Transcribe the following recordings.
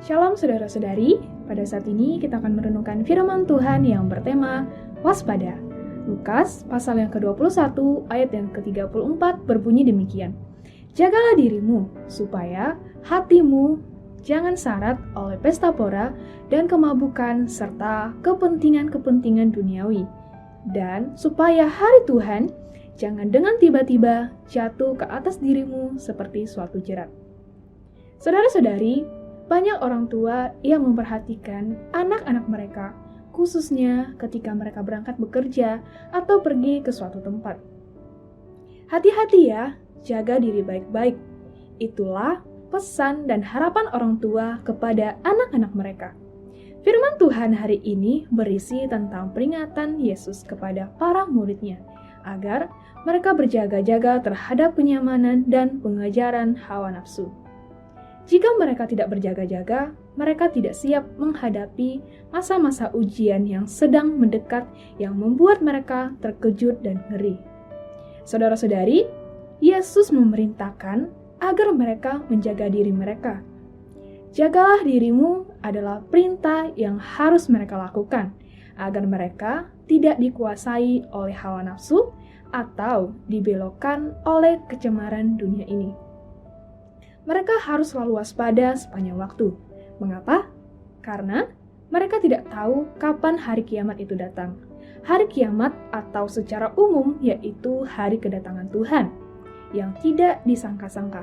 Shalom saudara-saudari, pada saat ini kita akan merenungkan firman Tuhan yang bertema waspada. Lukas pasal yang ke-21 ayat yang ke-34 berbunyi demikian. Jagalah dirimu supaya hatimu jangan syarat oleh pesta pora dan kemabukan serta kepentingan-kepentingan duniawi. Dan supaya hari Tuhan jangan dengan tiba-tiba jatuh ke atas dirimu seperti suatu jerat. Saudara-saudari, banyak orang tua yang memperhatikan anak-anak mereka, khususnya ketika mereka berangkat bekerja atau pergi ke suatu tempat. Hati-hati ya, jaga diri baik-baik. Itulah pesan dan harapan orang tua kepada anak-anak mereka. Firman Tuhan hari ini berisi tentang peringatan Yesus kepada para muridnya, agar mereka berjaga-jaga terhadap kenyamanan dan pengejaran hawa nafsu. Jika mereka tidak berjaga-jaga, mereka tidak siap menghadapi masa-masa ujian yang sedang mendekat yang membuat mereka terkejut dan ngeri. Saudara-saudari, Yesus memerintahkan agar mereka menjaga diri mereka. Jagalah dirimu adalah perintah yang harus mereka lakukan, agar mereka tidak dikuasai oleh hawa nafsu atau dibelokkan oleh kecemaran dunia ini. Mereka harus selalu waspada sepanjang waktu. Mengapa? Karena mereka tidak tahu kapan hari kiamat itu datang. Hari kiamat atau secara umum yaitu hari kedatangan Tuhan yang tidak disangka-sangka.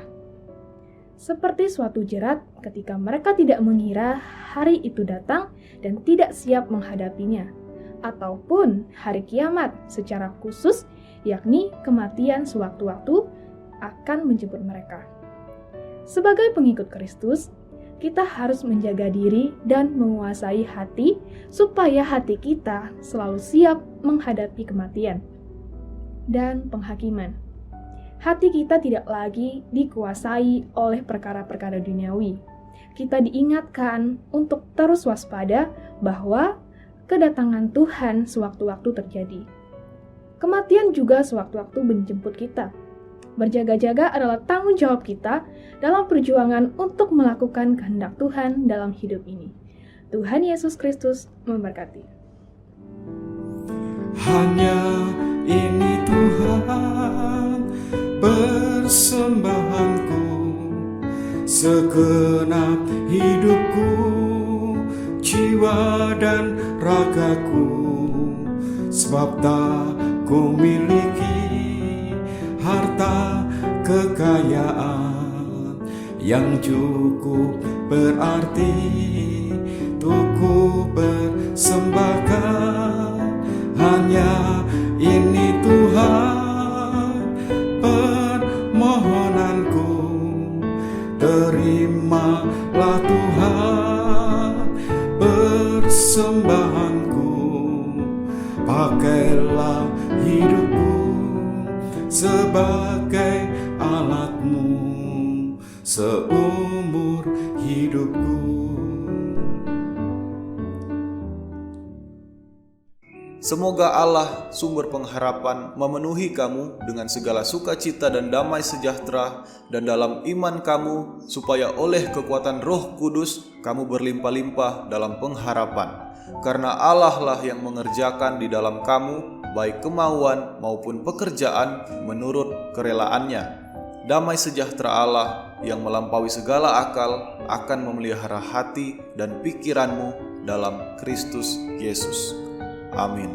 Seperti suatu jerat ketika mereka tidak mengira hari itu datang dan tidak siap menghadapinya. Ataupun hari kiamat secara khusus yakni kematian sewaktu-waktu akan menjemput mereka. Sebagai pengikut Kristus, kita harus menjaga diri dan menguasai hati supaya hati kita selalu siap menghadapi kematian dan penghakiman. Hati kita tidak lagi dikuasai oleh perkara-perkara duniawi. Kita diingatkan untuk terus waspada bahwa kedatangan Tuhan sewaktu-waktu terjadi. Kematian juga sewaktu-waktu menjemput kita. Berjaga-jaga adalah tanggung jawab kita dalam perjuangan untuk melakukan kehendak Tuhan dalam hidup ini. Tuhan Yesus Kristus memberkati. Hanya ini Tuhan persembahanku, segenap hidupku, jiwa dan ragaku, sebab tak ku miliki harta kekayaan yang cukup berarti untuk ku persembahkan. Hanya ini Tuhan permohonanku, terimalah Tuhan persembahanku, pakailah hidupku sebagai alatmu seumur hidupku. Semoga Allah, sumber pengharapan, memenuhi kamu dengan segala sukacita dan damai sejahtera dan dalam iman kamu, supaya oleh kekuatan Roh Kudus kamu berlimpah-limpah dalam pengharapan. Karena Allah lah yang mengerjakan di dalam kamu baik kemauan maupun pekerjaan menurut kerelaannya. Damai sejahtera Allah yang melampaui segala akal akan memelihara hati dan pikiranmu dalam Kristus Yesus. Amin.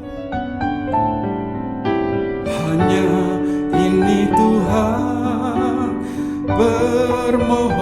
Hanya ini Tuhan permohonan